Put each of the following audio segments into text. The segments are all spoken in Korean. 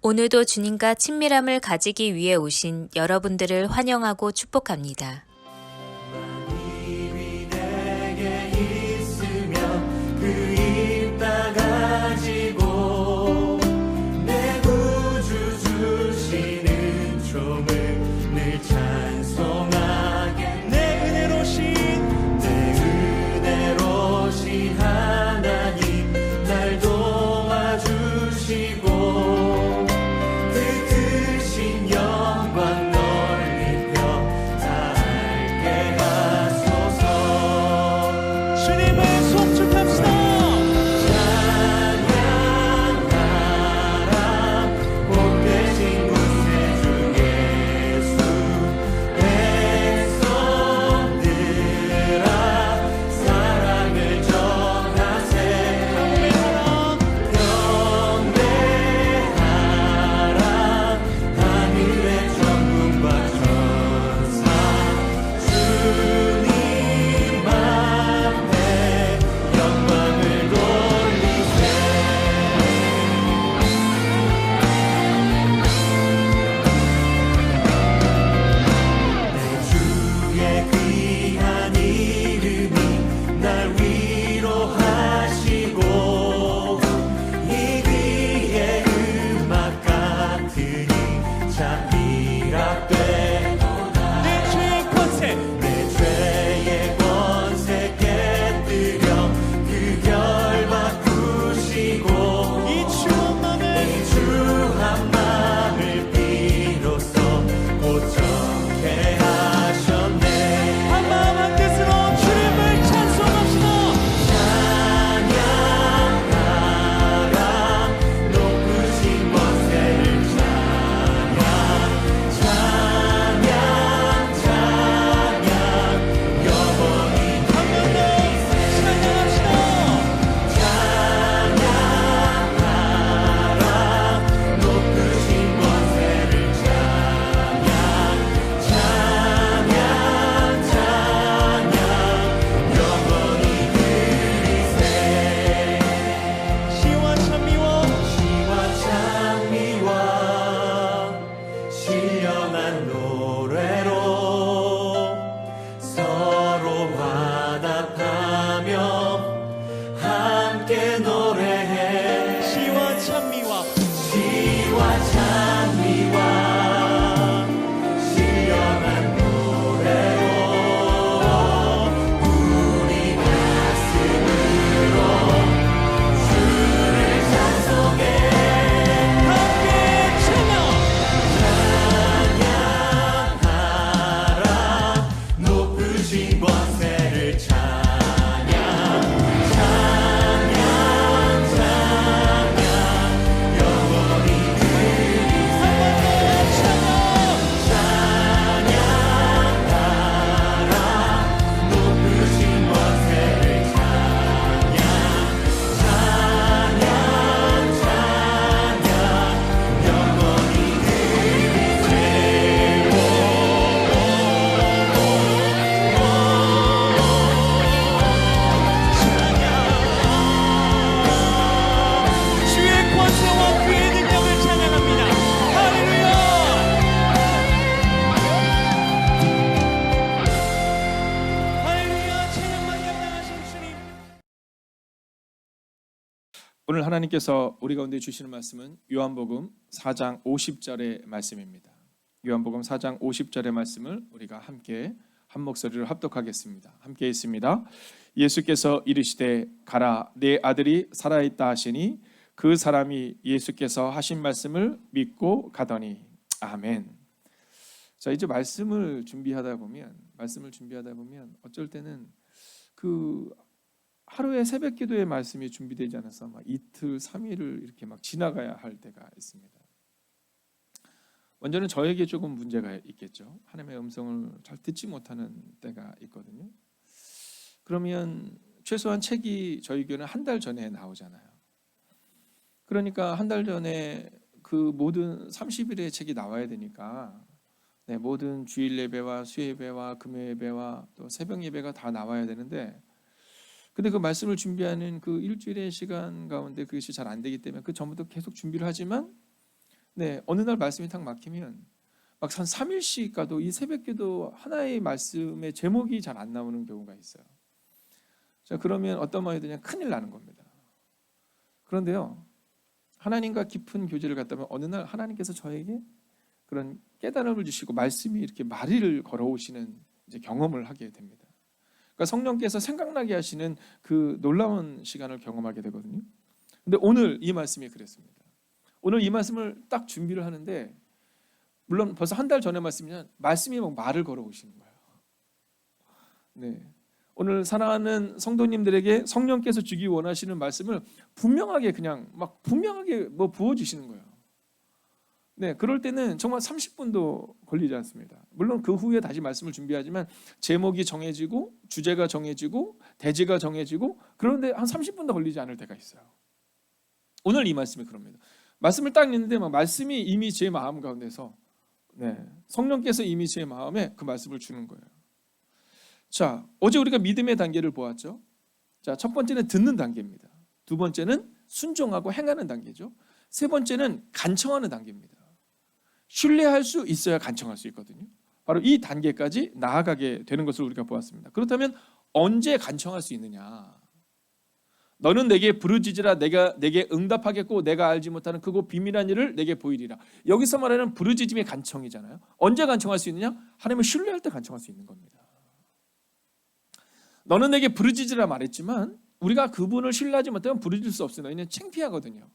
오늘도 주님과 친밀함을 가지기 위해 오신 여러분들을 환영하고 축복합니다. 힘이 내게 있으면 그 힘 다 가지고 내 구주 주시는 종을 늘 찬송하게 내 은혜로신 하나님 날 도와주시고 영광 넓이 펴 다 알게 하소서. 주님을 송축합시다. 찬양하라 복되신 구세주 예수. 백성들아 사랑을 전하세. 경배하라 하늘의 천군과 천사 주님 앞에 영광을 돌리세. 내 주의 귀한 이름이 날 위로하시고 이 귀의 음악 같으니 참 희락되도다. 내 죄의 권세 내 죄의 권세 깨뜨려 그 결 바꾸시고 이 추한 마음을 비로소 고쳐게 하셨네. 한 마음 한 뜻으로 주님을 찬송합시다. 찬양하라 높으신 권세를 찬양 영원히 한 번 더 찬양합시다. 찬양하라 높으신 권세를 찬양 영원히 드리세. 시와 찬미와 시와 찬미와 신령한 노래로 서로 화답하며 함께 노래해. 시와 찬미와 시와 찬미와 신령한 노래로 우리 가슴으로 주를 찬송해. 함께 찬양. 찬양하라 높으신 권세를 찬양 영원히 드리세. 찬양하라 높으신 권세를 찬양 영원히 주의 권세와 그의 능력을 찬양합니다. 할렐루야. 할렐루야. 찬양만 감당하신 주님. 오늘 하나님께서 우리 가운데 주시는 말씀은 요한복음 4장 50절의 말씀입니다. 요한복음 4장 50절의 말씀을 우리가 함께 한 목소리로 합독하겠습니다. 함께 있습니다. 예수께서 이르시되 가라 내 아들이 살아있다 하시니 그 사람이 예수께서 하신 말씀을 믿고 가더니 아멘. 자, 이제 말씀을 준비하다 보면 어쩔 때는 그 하루에 새벽 기도의 말씀이 준비되지 않아서 막 이틀, 3일을 이렇게 막 지나가야 할 때가 있습니다. 먼저는 저에게 조금 문제가 있겠죠. 하나님의 음성을 잘 듣지 못하는 때가 있거든요. 그러면 최소한 책이 저희 교회는 한 달 전에 나오잖아요. 그러니까 한 달 전에 그 모든 30일의 책이 나와야 되니까 모든 주일 예배와 수예배와 금요예배와 또 새벽 예배가 다 나와야 되는데, 근데 그 말씀을 준비하는 그 일주일의 시간 가운데 그것이 잘 안 되기 때문에 그 전부터 계속 준비를 하지만 네, 어느 날 말씀이 딱 막히면 막 한 3일씩 가도 이 새벽기도 하나의 말씀의 제목이 잘 안 나오는 경우가 있어요. 자, 그러면 어떤 마음이 드냐? 큰일 나는 겁니다. 그런데요, 하나님과 깊은 교제를 갖다면 어느 날 하나님께서 저에게 그런 깨달음을 주시고 말씀이 이렇게 마리를 걸어오시는 이제 경험을 하게 됩니다. 그러니까 성령께서 생각나게 하시는 그 놀라운 시간을 경험하게 되거든요. 근데 오늘 이 말씀이 그랬습니다. 오늘 이 말씀을 딱 준비를 하는데, 물론 벌써 한 달 전에 말씀이 막 말을 걸어오시는 거예요. 네, 오늘 사랑하는 성도님들에게 성령께서 주기 원하시는 말씀을 분명하게 뭐 부어주시는 거예요. 네, 그럴 때는 정말 30분도 걸리지 않습니다. 물론 그 후에 다시 말씀을 준비하지만 제목이 정해지고 주제가 정해지고 대지가 정해지고 그런데 한 30분도 걸리지 않을 때가 있어요. 오늘 이 말씀이 그럽니다. 말씀을 딱 읽는데 막 말씀이 이미 제 마음 가운데서, 네, 성령께서 이미 제 마음에 그 말씀을 주는 거예요. 자, 어제 우리가 믿음의 단계를 보았죠. 자, 첫 번째는 듣는 단계입니다. 두 번째는 순종하고 행하는 단계죠. 세 번째는 간청하는 단계입니다. 신뢰할 수 있어야 간청할 수 있거든요. 바로 이 단계까지 나아가게 되는 것을 우리가 보았습니다. 그렇다면 언제 간청할 수 있느냐? 너는 내게 부르짖으라 내가 내게 응답하겠고 내가 알지 못하는 크고 비밀한 일을 내게 보이리라. 여기서 말하는 부르짖음이 간청이잖아요. 언제 간청할 수 있느냐? 하나님을 신뢰할 때 간청할 수 있는 겁니다. 너는 내게 부르짖으라 말했지만 우리가 그분을 신뢰하지 못하면 부르짖을 수 없어요. 너희는 창피하거든요.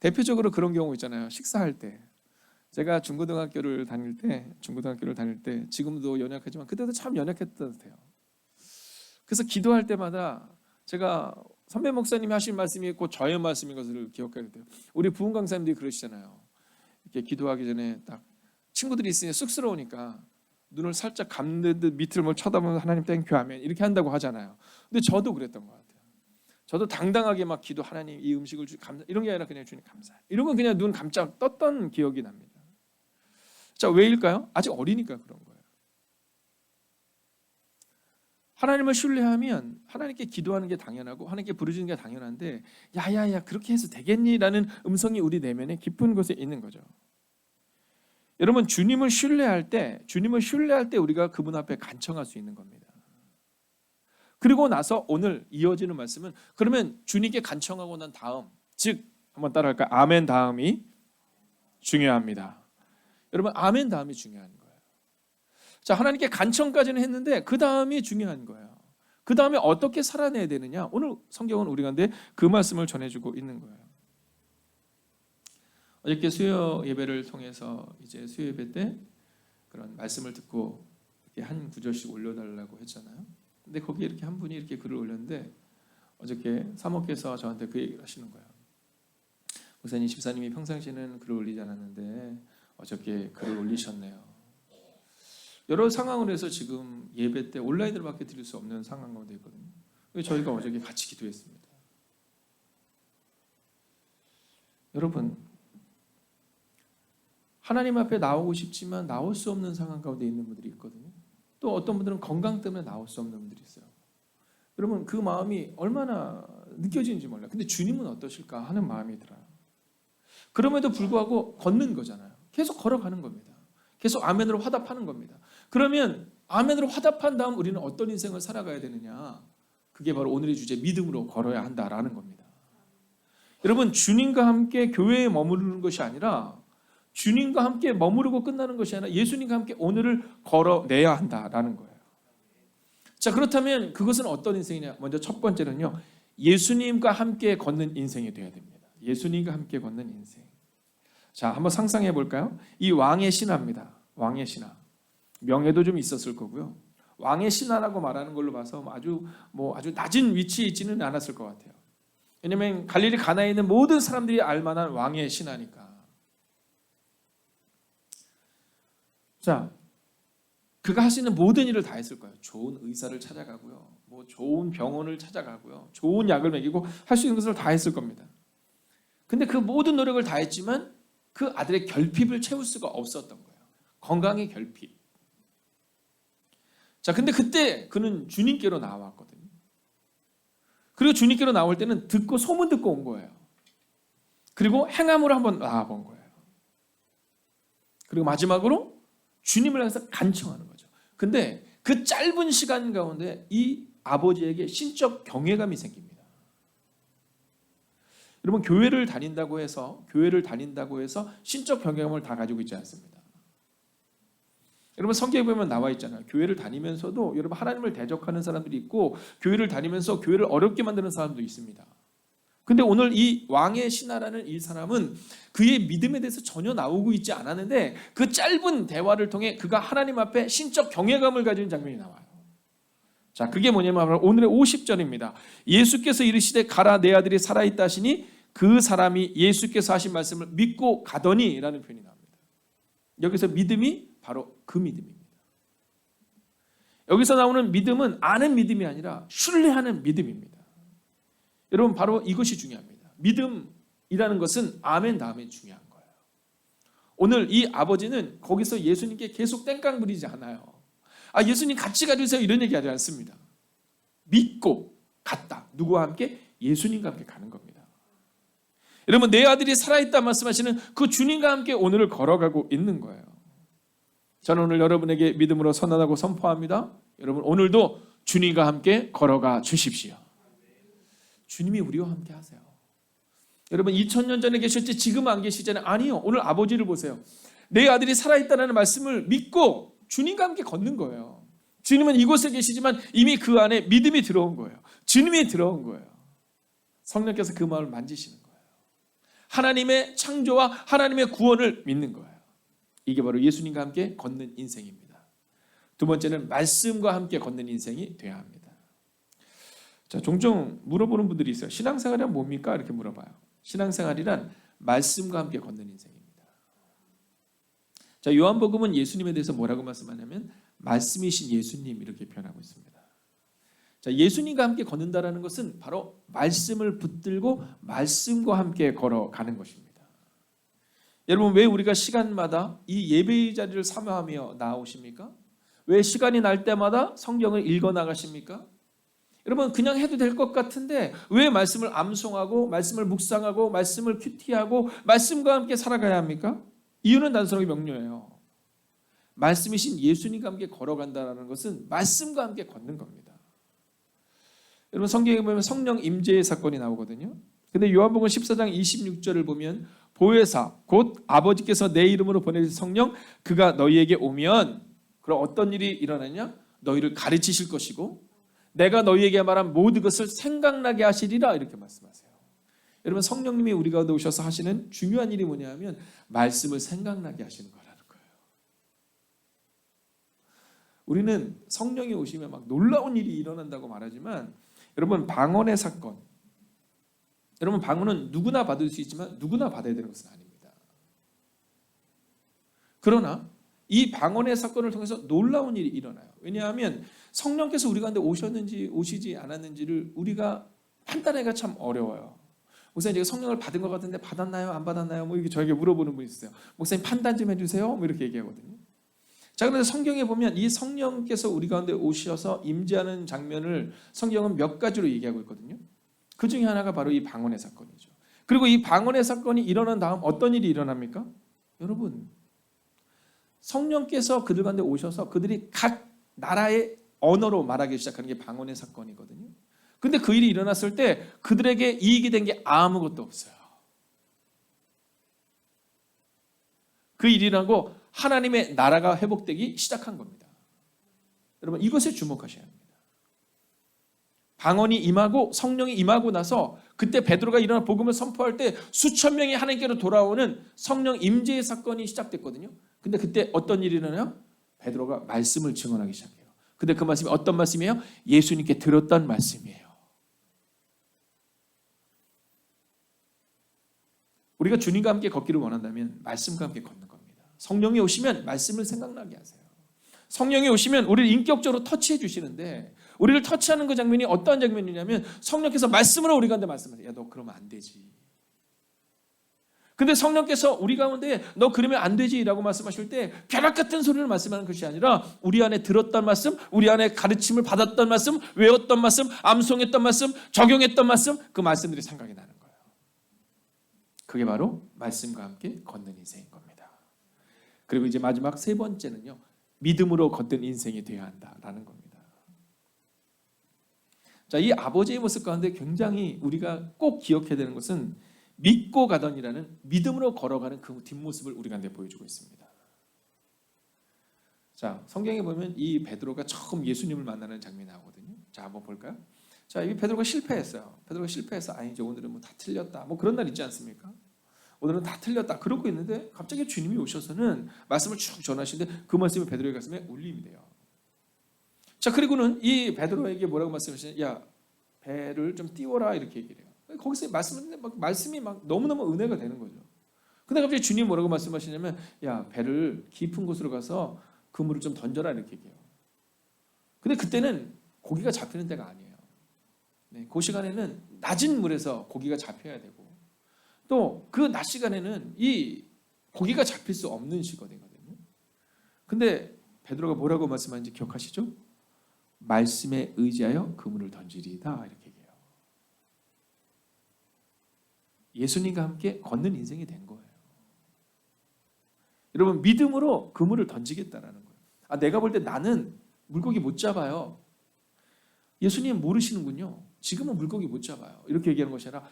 대표적으로 그런 경우 있잖아요. 식사할 때. 제가 중고등학교를 다닐 때 지금도 연약하지만 그때도 참 연약했던 것 같아요. 그래서 기도할 때마다 제가 선배 목사님이 하신 말씀이 곧 저의 말씀인 것을 기억하게 돼요. 우리 부흥 강사님들이 그러시잖아요. 이렇게 기도하기 전에 딱 친구들이 있으니 쑥스러우니까 눈을 살짝 감는 듯 밑을 뭘 쳐다보면 하나님 땡큐 하면 이렇게 한다고 하잖아요. 근데 저도 그랬던 것 같아요. 저도 당당하게 막 기도, 하나님 이 음식을 감사, 이런 게 아니라 그냥 주님 감사, 이런 건 그냥 눈 깜짝 떴던 기억이 납니다. 자, 왜일까요? 아직 어리니까 그런 거예요. 하나님을 신뢰하면 하나님께 기도하는 게 당연하고 하나님께 부르짖는 게 당연한데, 야야야 그렇게 해서 되겠니라는 음성이 우리 내면에 깊은 곳에 있는 거죠. 여러분, 주님을 신뢰할 때 우리가 그분 앞에 간청할 수 있는 겁니다. 그리고 나서 오늘 이어지는 말씀은, 그러면 주님께 간청하고 난 다음, 즉 한번 따라할까요? 아멘 다음이 중요합니다. 여러분, 아멘 다음이 중요한 거예요. 자, 하나님께 간청까지는 했는데 그 다음이 중요한 거예요. 그 다음에 어떻게 살아내야 되느냐? 오늘 성경은 우리 가운데 그 말씀을 전해주고 있는 거예요. 어저께 수요 예배를 통해서 이제 수요 예배 때 그런 말씀을 듣고 이렇게 한 구절씩 올려달라고 했잖아요. 근데 거기에 이렇게 한 분이 이렇게 글을 올렸는데, 어저께 사모께서 저한테 그 얘기를 하시는 거예요. 목사님, 집사님이 평상시에는 글을 올리지 않았는데 어저께 글을 올리셨네요. 여러 상황을 해서 지금 예배 때 온라인으로밖에 드릴 수 없는 상황 가운데 있거든요. 저희가 어저께 같이 기도했습니다. 여러분, 하나님 앞에 나오고 싶지만 나올 수 없는 상황 가운데 있는 분들이 있거든요. 또 어떤 분들은 건강 때문에 나올 수 없는 분들이 있어요. 여러분, 그 마음이 얼마나 느껴지는지 몰라요. 근데 주님은 어떠실까 하는 마음이 들어요. 그럼에도 불구하고 걷는 거잖아요. 계속 걸어가는 겁니다. 계속 아멘으로 화답하는 겁니다. 그러면 아멘으로 화답한 다음 우리는 어떤 인생을 살아가야 되느냐? 그게 바로 오늘의 주제, 믿음으로 걸어야 한다라는 겁니다. 여러분, 주님과 함께 교회에 머무르는 것이 아니라, 주님과 함께 머무르고 끝나는 것이 아니라 예수님과 함께 오늘을 걸어내야 한다라는 거예요. 자, 그렇다면 그것은 어떤 인생이냐? 먼저 첫 번째는요, 예수님과 함께 걷는 인생이 되어야 됩니다. 예수님과 함께 걷는 인생. 자, 한번 상상해 볼까요? 이 왕의 신하입니다. 왕의 신하. 명예도 좀 있었을 거고요. 왕의 신하라고 말하는 걸로 봐서 아주 낮은 위치에 있지는 않았을 것 같아요. 왜냐하면 갈릴리 가나에 있는 모든 사람들이 알만한 왕의 신하니까. 자, 그가 할 수 있는 모든 일을 다 했을 거예요. 좋은 의사를 찾아가고요, 좋은 병원을 찾아가고요, 좋은 약을 먹이고 할 수 있는 것을 다 했을 겁니다. 근데 그 모든 노력을 다 했지만 그 아들의 결핍을 채울 수가 없었던 거예요. 건강의 결핍. 자, 근데 그때 그는 주님께로 나왔거든요. 그리고 주님께로 나올 때는 소문 듣고 온 거예요. 그리고 행함으로 한번 나와본 거예요. 그리고 마지막으로 주님을 향해서 간청하는 거죠. 근데 그 짧은 시간 가운데 이 아버지에게 신적 경외감이 생깁니다. 여러분, 교회를 다닌다고 해서 신적 경외감을 다 가지고 있지 않습니다. 여러분, 성경에 보면 나와 있잖아요. 교회를 다니면서도 여러분 하나님을 대적하는 사람들이 있고, 교회를 다니면서 교회를 어렵게 만드는 사람도 있습니다. 근데 오늘 이 왕의 신하라는 이 사람은 그의 믿음에 대해서 전혀 나오고 있지 않았는데, 그 짧은 대화를 통해 그가 하나님 앞에 신적 경외감을 가지는 장면이 나와요. 자, 그게 뭐냐면 오늘의 50절입니다. 예수께서 이르시되 가라, 내 아들이 살아있다 하시니 그 사람이 예수께서 하신 말씀을 믿고 가더니 라는 표현이 나옵니다. 여기서 믿음이 바로 그 믿음입니다. 여기서 나오는 믿음은 아는 믿음이 아니라 신뢰하는 믿음입니다. 여러분, 바로 이것이 중요합니다. 믿음이라는 것은 아멘 다음에 중요한 거예요. 오늘 이 아버지는 거기서 예수님께 계속 땡깡 부리지 않아요. 예수님 같이 가주세요 이런 얘기하지 않습니다. 믿고 갔다. 누구와 함께? 예수님과 함께 가는 겁니다. 여러분, 내 아들이 살아있다 말씀하시는 그 주님과 함께 오늘을 걸어가고 있는 거예요. 저는 오늘 여러분에게 믿음으로 선언하고 선포합니다. 여러분, 오늘도 주님과 함께 걸어가 주십시오. 주님이 우리와 함께 하세요. 여러분, 2000년 전에 계셨지 지금 안 계시잖아요. 아니요. 오늘 아버지를 보세요. 내 아들이 살아있다는 말씀을 믿고 주님과 함께 걷는 거예요. 주님은 이곳에 계시지만 이미 그 안에 믿음이 들어온 거예요. 주님이 들어온 거예요. 성령께서 그 마음을 만지시는 거예요. 하나님의 창조와 하나님의 구원을 믿는 거예요. 이게 바로 예수님과 함께 걷는 인생입니다. 두 번째는 말씀과 함께 걷는 인생이 돼야 합니다. 자, 종종 물어보는 분들이 있어요. 신앙생활이란 뭡니까? 이렇게 물어봐요. 신앙생활이란 말씀과 함께 걷는 인생입니다. 자, 요한복음은 예수님에 대해서 뭐라고 말씀하냐면 말씀이신 예수님 이렇게 표현하고 있습니다. 자, 예수님과 함께 걷는다라는 것은 바로 말씀을 붙들고 말씀과 함께 걸어가는 것입니다. 여러분, 왜 우리가 시간마다 이 예배의 자리를 사모하며 나오십니까? 왜 시간이 날 때마다 성경을 읽어 나가십니까? 여러분, 그냥 해도 될 것 같은데 왜 말씀을 암송하고 말씀을 묵상하고 말씀을 큐티하고 말씀과 함께 살아가야 합니까? 이유는 단순하게 명료해요. 말씀이신 예수님과 함께 걸어간다는 것은 말씀과 함께 걷는 겁니다. 여러분, 성경에 보면 성령 임재의 사건이 나오거든요. 근데 요한복음 14장 26절을 보면 보혜사 곧 아버지께서 내 이름으로 보내신 성령 그가 너희에게 오면 그럼 어떤 일이 일어나냐? 너희를 가르치실 것이고 내가 너희에게 말한 모든 것을 생각나게 하시리라 이렇게 말씀하세요. 여러분, 성령님이 우리 가운데 오셔서 하시는 중요한 일이 뭐냐면 말씀을 생각나게 하시는 거라는 거예요. 우리는 성령이 오시면 막 놀라운 일이 일어난다고 말하지만 여러분, 방언의 사건, 여러분, 방언은 누구나 받을 수 있지만 누구나 받아야 되는 것은 아닙니다. 그러나 이 방언의 사건을 통해서 놀라운 일이 일어나요. 왜냐하면 성령께서 우리 가운데 오셨는지 오시지 않았는지를 우리가 판단하기가 참 어려워요. 목사님, 제가 성령을 받은 것 같은데 받았나요? 안 받았나요? 뭐 이렇게 저에게 물어보는 분이 있어요. 목사님, 판단 좀 해주세요. 뭐 이렇게 얘기하거든요. 자, 그런데 성경에 보면 이 성령께서 우리 가운데 오셔서 임재하는 장면을 성경은 몇 가지로 얘기하고 있거든요. 그 중에 하나가 바로 이 방언의 사건이죠. 그리고 이 방언의 사건이 일어난 다음 어떤 일이 일어납니까? 여러분, 성령께서 그들 가운데 오셔서 그들이 각 나라의 언어로 말하기 시작하는 게 방언의 사건이거든요. 근데 그 일이 일어났을 때 그들에게 이익이 된 게 아무것도 없어요. 그 일이라고 하나님의 나라가 회복되기 시작한 겁니다. 여러분, 이것에 주목하셔야 합니다. 방언이 임하고 성령이 임하고 나서 그때 베드로가 일어나 복음을 선포할 때 수천 명이 하나님께로 돌아오는 성령 임재의 사건이 시작됐거든요. 근데 그때 어떤 일이 일어나요? 베드로가 말씀을 증언하기 시작해요. 근데 그 말씀이 어떤 말씀이에요? 예수님께 들었던 말씀이에요. 우리가 주님과 함께 걷기를 원한다면 말씀과 함께 걷는 겁니다. 성령이 오시면 말씀을 생각나게 하세요. 성령이 오시면 우리를 인격적으로 터치해 주시는데 우리를 터치하는 그 장면이 어떠한 장면이냐면 성령께서 말씀으로 우리 가운데 말씀하세요. 야, 너 그러면 안 되지. 근데 성령께서 우리 가운데 너 그러면 안 되지 라고 말씀하실 때 벼락 같은 소리를 말씀하는 것이 아니라 우리 안에 들었던 말씀, 우리 안에 가르침을 받았던 말씀, 외웠던 말씀, 암송했던 말씀, 적용했던 말씀, 그 말씀들이 생각이 나는 거예요. 그게 바로 말씀과 함께 걷는 인생인 겁니다. 그리고 이제 마지막 세 번째는요, 믿음으로 걷는 인생이 되어야 한다라는 겁니다. 자, 이 아버지의 모습 가운데 굉장히 우리가 꼭 기억해야 되는 것은 믿고 가더니라는 믿음으로 걸어가는 그 뒷모습을 우리 가운데 보여주고 있습니다. 자, 성경에 보면 이 베드로가 처음 예수님을 만나는 장면이 나오거든요. 자, 한번 볼까요? 자, 이 베드로가 실패했어요. 베드로가 실패해서 이제 오늘은 뭐 다 틀렸다. 뭐 그런 날 있지 않습니까? 오늘은 다 틀렸다. 그러고 있는데 갑자기 주님이 오셔서는 말씀을 쭉 전하시는데 그 말씀이 베드로의 가슴에 울림이 돼요. 자, 그리고는 이 베드로에게 뭐라고 말씀하시냐? 야, 배를 좀 띄워라 이렇게 얘기를 해요. 거기서 말씀이 막 너무너무 은혜가 되는 거죠. 근데 갑자기 주님이 뭐라고 말씀하시냐면, 야, 배를 깊은 곳으로 가서 그물을 좀 던져라 이렇게 얘기해요. 근데 그때는 고기가 잡히는 때가 아니에요. 네, 그 시간에는 낮은 물에서 고기가 잡혀야 되고, 또 그 낮 시간에는 이 고기가 잡힐 수 없는 시간이거든요. 근데 베드로가 뭐라고 말씀하는지 기억하시죠? 말씀에 의지하여 그물을 던지리이다 이렇게 얘기해요. 예수님과 함께 걷는 인생이 된 거예요. 여러분, 믿음으로 그물을 던지겠다라는 거예요. 내가 볼 때 나는 물고기 못 잡아요. 예수님 모르시는군요. 지금은 물고기 못 잡아요. 이렇게 얘기하는 것이 아니라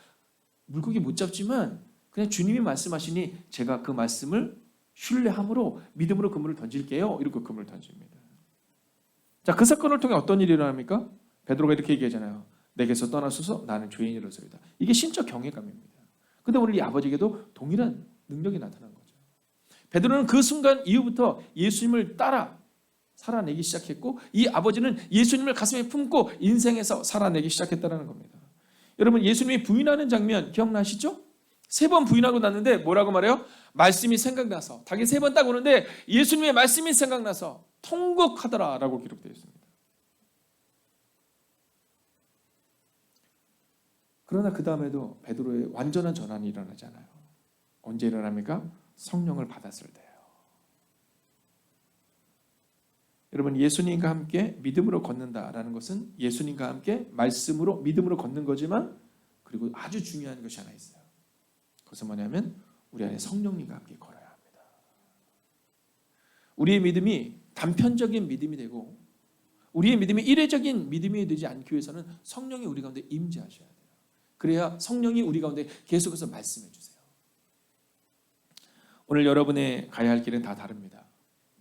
물고기 못 잡지만 그냥 주님이 말씀하시니 제가 그 말씀을 신뢰함으로 믿음으로 그물을 던질게요. 이렇게 그물을 던집니다. 자, 그 사건을 통해 어떤 일이 일어납니까? 베드로가 이렇게 얘기하잖아요. 내게서 떠나소서 나는 죄인이로소이다. 이게 신적 경외감입니다. 근데 오늘 이 아버지에게도 동일한 능력이 나타난 거죠. 베드로는 그 순간 이후부터 예수님을 따라 살아내기 시작했고, 이 아버지는 예수님을 가슴에 품고 인생에서 살아내기 시작했다는 겁니다. 여러분, 예수님이 부인하는 장면 기억나시죠? 3번 부인하고 났는데 뭐라고 말해요? 말씀이 생각나서, 닭이 3번 딱 오는데 예수님의 말씀이 생각나서 통곡하더라라고 기록되어 있습니다. 그러나 그 다음에도 베드로의 완전한 전환이 일어나지 않아요. 언제 일어납니까? 성령을 받았을 때예요. 여러분, 예수님과 함께 믿음으로 걷는다라는 것은 예수님과 함께 말씀으로 믿음으로 걷는 거지만, 그리고 아주 중요한 것이 하나 있어요. 그것은 뭐냐면 우리 안에 성령님과 함께 걸어야 합니다. 우리의 믿음이 단편적인 믿음이 되고 우리의 믿음이 이례적인 믿음이 되지 않기 위해서는 성령이 우리 가운데 임재하셔야 돼요. 그래야 성령이 우리 가운데 계속해서 말씀해 주세요. 오늘 여러분의 가야 할 길은 다 다릅니다.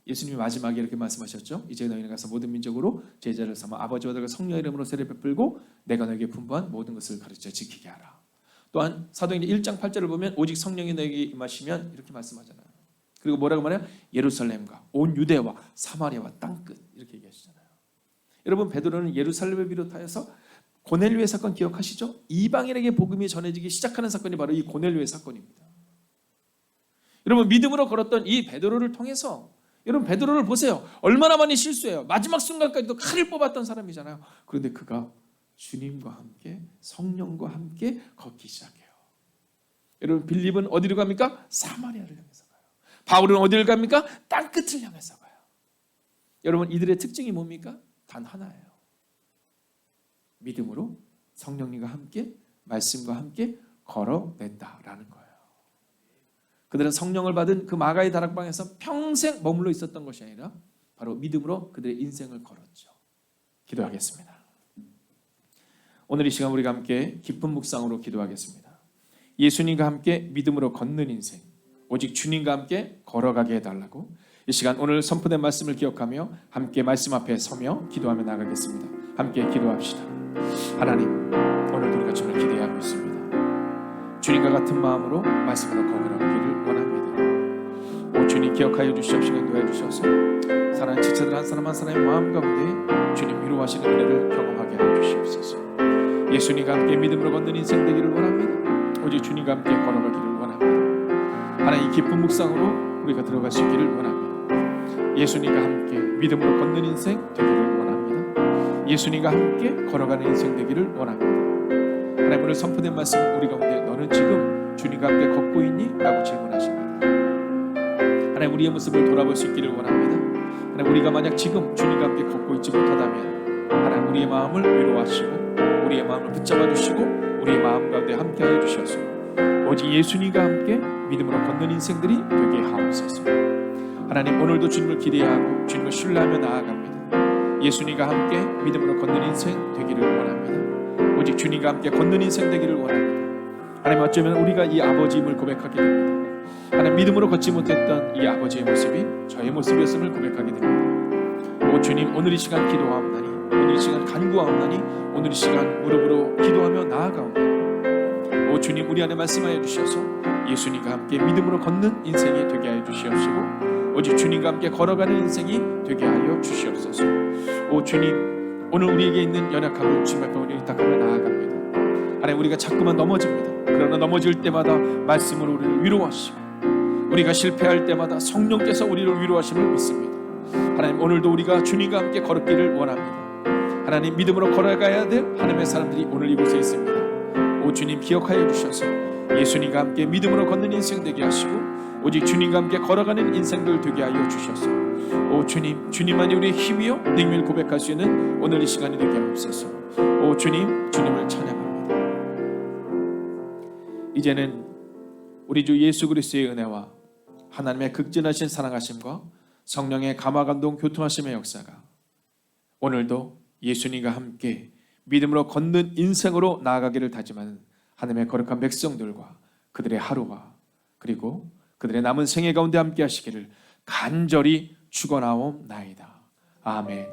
예수님이 마지막에 이렇게 말씀하셨죠. 이제 너희는 가서 모든 민족으로 제자를 삼아 아버지와 아들과 성령의 이름으로 세례 베풀고 내가 너에게 분부한 모든 것을 가르쳐 지키게 하라. 또한 사도행전 1장 8절을 보면 오직 성령이 너에게 임하시면 이렇게 말씀하잖아요. 그리고 뭐라고 말해요? 예루살렘과 온 유대와 사마리아와 땅끝 이렇게 얘기하시잖아요. 여러분, 베드로는 예루살렘을 비롯하여서 고넬료의 사건 기억하시죠? 이방인에게 복음이 전해지기 시작하는 사건이 바로 이 고넬료의 사건입니다. 여러분, 믿음으로 걸었던 이 베드로를 통해서, 여러분 베드로를 보세요. 얼마나 많이 실수해요. 마지막 순간까지도 칼을 뽑았던 사람이잖아요. 그런데 그가 주님과 함께 성령과 함께 걷기 시작해요. 여러분, 빌립은 어디로 갑니까? 사마리아를 향해서 가요. 바울은 어디를 갑니까? 땅끝을 향해서 가요. 여러분, 이들의 특징이 뭡니까? 단 하나예요. 믿음으로 성령님과 함께 말씀과 함께 걸어냈다라는 거예요. 그들은 성령을 받은 그 마가의 다락방에서 평생 머물러 있었던 것이 아니라 바로 믿음으로 그들의 인생을 걸었죠. 기도하겠습니다. 오늘 이 시간 우리가 함께 기쁜 묵상으로 기도하겠습니다. 예수님과 함께 믿음으로 걷는 인생, 오직 주님과 함께 걸어가게 해달라고 이 시간 오늘 선포된 말씀을 기억하며 함께 말씀 앞에 서며 기도하며 나가겠습니다. 함께 기도합시다. 하나님, 오늘도 우리가 주를 기대하고 있습니다. 주님과 같은 마음으로 말씀으로 걸어가기를 원합니다. 오 주님, 기억하여 주시옵시고 인도해 주셔서 사랑하는 지체들 한 사람 한 사람의 마음 가운데 주님 위로하시는 은혜를 경험하게 하여 주시옵소서. 예수님과 함께 믿음으로 걷는 인생 되기를 원합니다. 오직 주님과 함께 걸어가기를 원합니다. 하나님, 이 기쁜 묵상으로 우리가 들어갈 수 있기를 원합니다. 예수님과 함께 믿음으로 걷는 인생 되기를 원합니다. 예수님과 함께 걸어가는 인생 되기를 원합니다. 하나님, 오늘 선포된 말씀 우리 가운데 너는 지금 주님과 함께 걷고 있니? 라고 질문하십니다. 하나님, 우리의 모습을 돌아볼 수 있기를 원합니다. 하나님, 우리가 만약 지금 주님과 함께 걷고 있지 못하다면 하나님, 우리의 마음을 위로하시고 우리의 마음을 붙잡아 주시고 우리의 마음 가운데 함께하여 주셔서 오직 예수님과 함께 믿음으로 걷는 인생들이 되게 하옵소서. 하나님, 오늘도 주님을 기대하고 주님을 신뢰하며 나아갑니다. 예수님과 함께 믿음으로 걷는 인생 되기를 원합니다. 오직 주님과 함께 걷는 인생 되기를 원합니다. 하나님, 어쩌면 우리가 이 아버지임을 고백하게 됩니다. 하나님, 믿음으로 걷지 못했던 이 아버지의 모습이 저의 모습이었음을 고백하게 됩니다. 오 주님, 오늘 이 시간 기도하옵나니, 오늘 이 시간 간구하옵나니, 오늘 이 시간 무릎으로 기도하며 나아가옵나니, 오 주님, 우리 안에 말씀하여 주셔서 예수님과 함께 믿음으로 걷는 인생이 되게 하여 주시옵시고, 오직 주님과 함께 걸어가는 인생이 되게 하여 주시옵소서. 오 주님, 오늘 우리에게 있는 연약함을 주님 앞에 우리 의탁하며 나아갑니다. 하나님, 우리가 자꾸만 넘어집니다. 그러나 넘어질 때마다 말씀으로 우리를 위로하시고, 우리가 실패할 때마다 성령께서 우리를 위로하심을 믿습니다. 하나님, 오늘도 우리가 주님과 함께 걸었기를 원합니다. 하나님, 믿음으로 걸어가야 될 하나님의 사람들이 오늘 이곳에 있습니다. 오 주님, 기억하여 주셔서 예수님과 함께 믿음으로 걷는 인생 되게 하시고, 오직 주님과 함께 걸어가는 인생들 되게 하여 주셔서, 오 주님, 주님만이 우리의 힘이요 능력을 고백할 수 있는 오늘 이 시간이 되게 하옵소서. 오 주님, 주님을 찬양합니다. 이제는 우리 주 예수 그리스도의 은혜와 하나님의 극진하신 사랑하심과 성령의 감화감동 교통하심의 역사가 오늘도 예수님과 함께 믿음으로 걷는 인생으로 나아가기를 다짐하는 하나님의 거룩한 백성들과 그들의 하루와 그리고 그들의 남은 생애 가운데 함께 하시기를 간절히 축원하옵나이다. 아멘.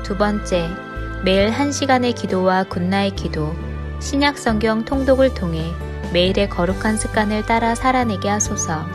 두 번째, 매일 1시간의 기도와 굿나잇 기도, 신약 성경 통독을 통해 매일의 거룩한 습관을 따라 살아내게 하소서.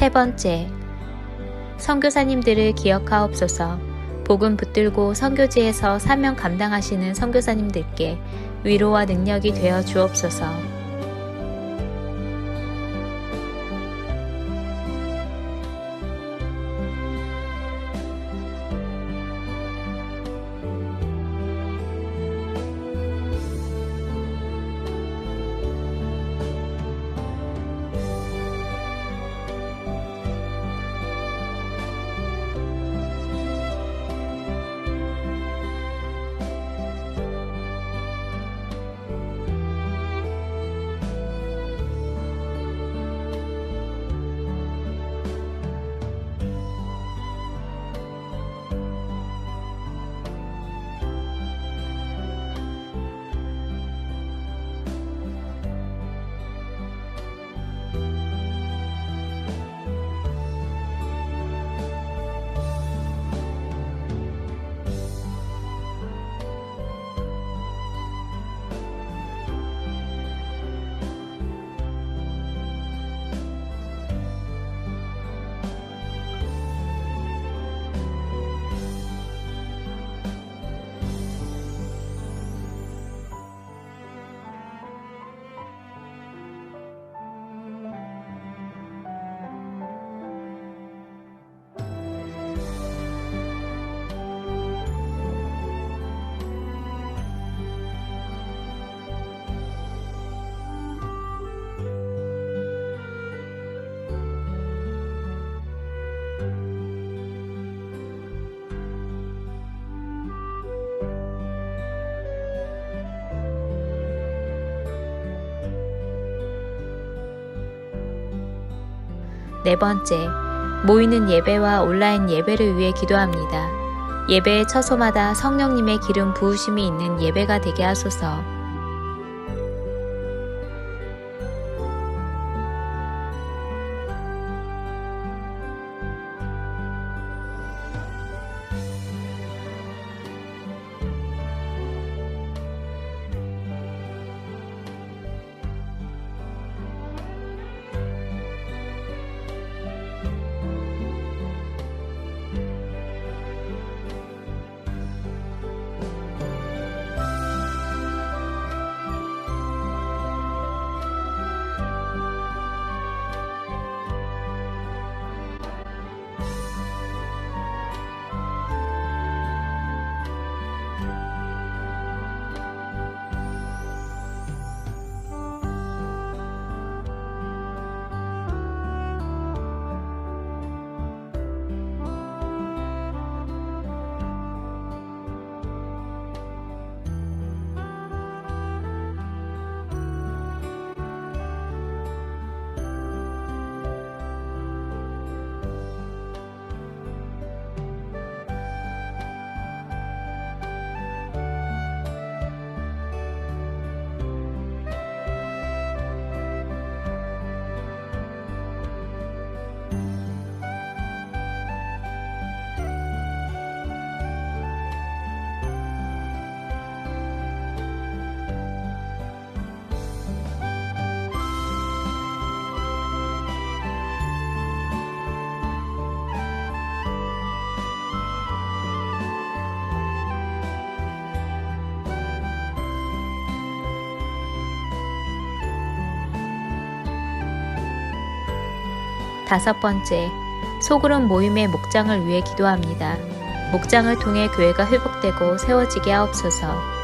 세 번째, 선교사님들을 기억하옵소서. 복음 붙들고 선교지에서 사명 감당하시는 선교사님들께 위로와 능력이 되어 주옵소서. 네 번째, 모이는 예배와 온라인 예배를 위해 기도합니다. 예배의 처소마다 성령님의 기름 부으심이 있는 예배가 되게 하소서. 다섯 번째, 소그룹 모임의 목장을 위해 기도합니다. 목장을 통해 교회가 회복되고 세워지게 하옵소서.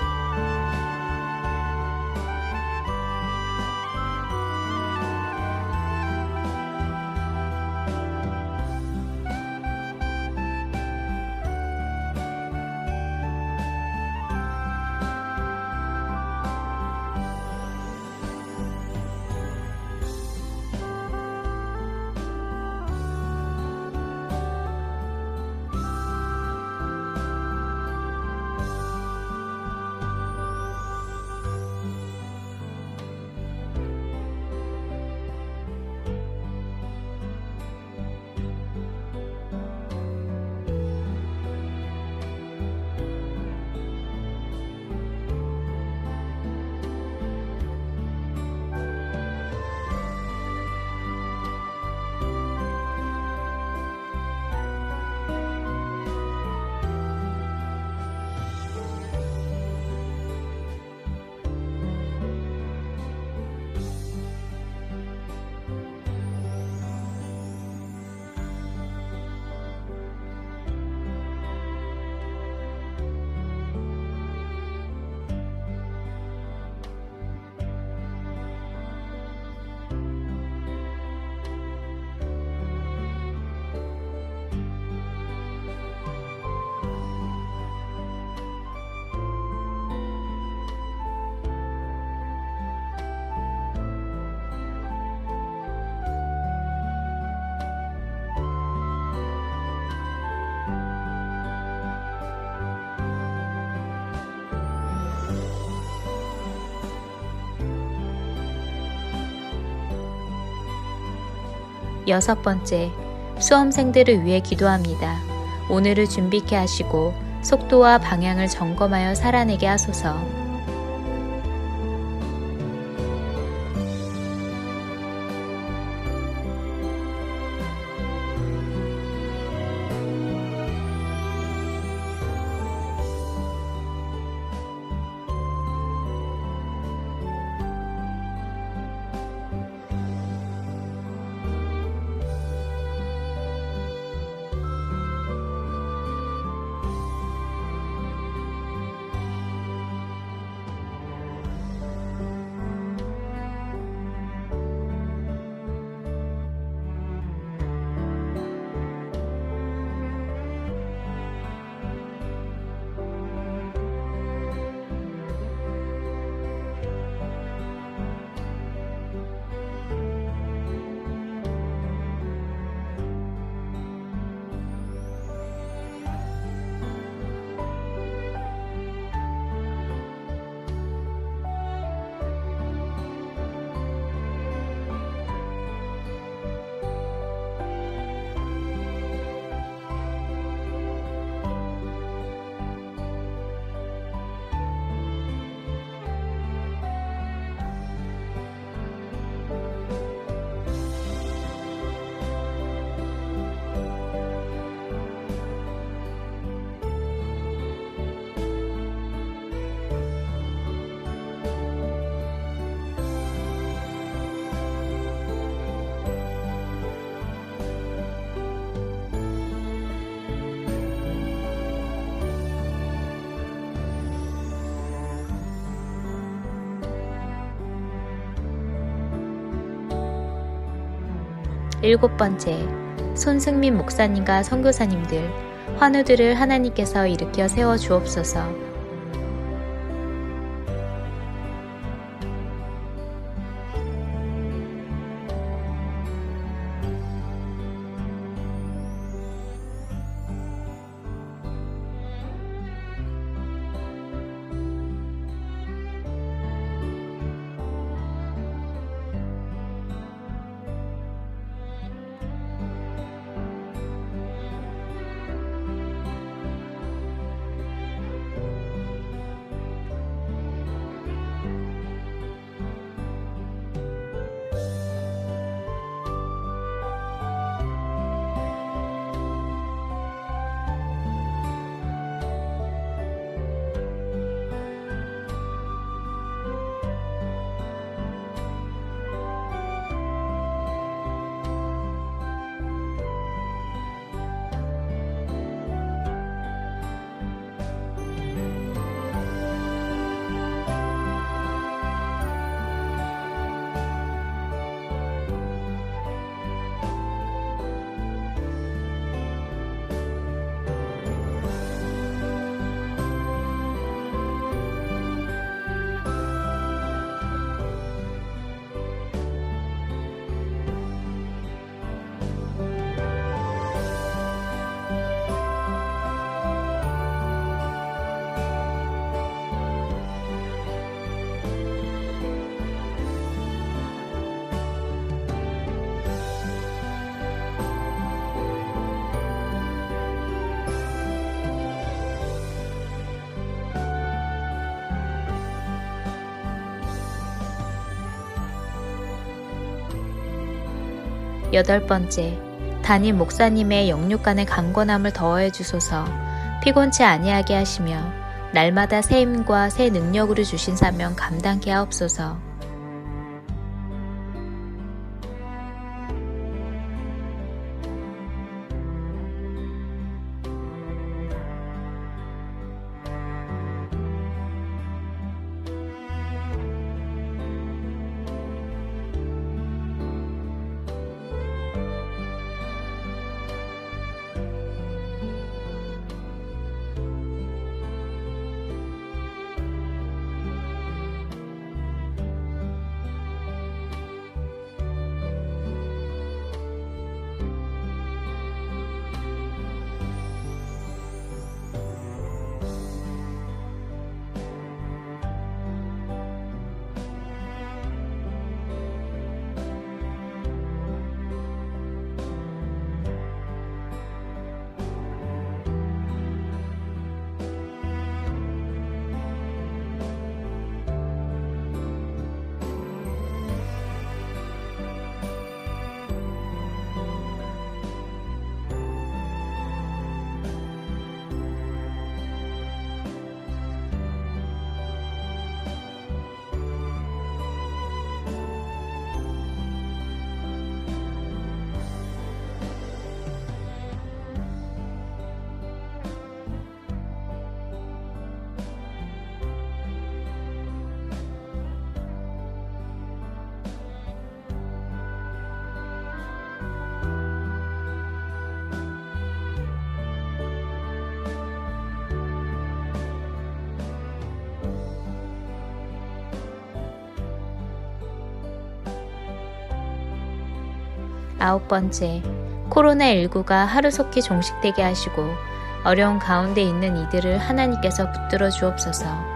6번째, 수험생들을 위해 기도합니다. 오늘을 준비케 하시고 속도와 방향을 점검하여 살아내게 하소서. 일곱 번째, 손승민 목사님과 선교사님들, 환우들을 하나님께서 일으켜 세워 주옵소서. 여덟 번째, 담임 목사님의 영육간의 강건함을 더하여 주소서. 피곤치 아니하게 하시며 날마다 새 힘과 새 능력으로 주신 사명 감당케 하옵소서. 9번째, 코로나19가 하루속히 종식되게 하시고 어려운 가운데 있는 이들을 하나님께서 붙들어 주옵소서.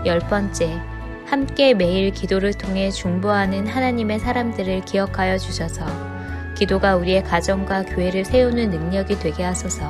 열 번째, 함께 매일 기도를 통해 중보하는 하나님의 사람들을 기억하여 주셔서 기도가 우리의 가정과 교회를 세우는 능력이 되게 하소서.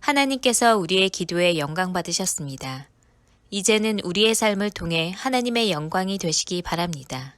하나님께서 우리의 기도에 영광 받으셨습니다. 이제는 우리의 삶을 통해 하나님의 영광이 되시기 바랍니다.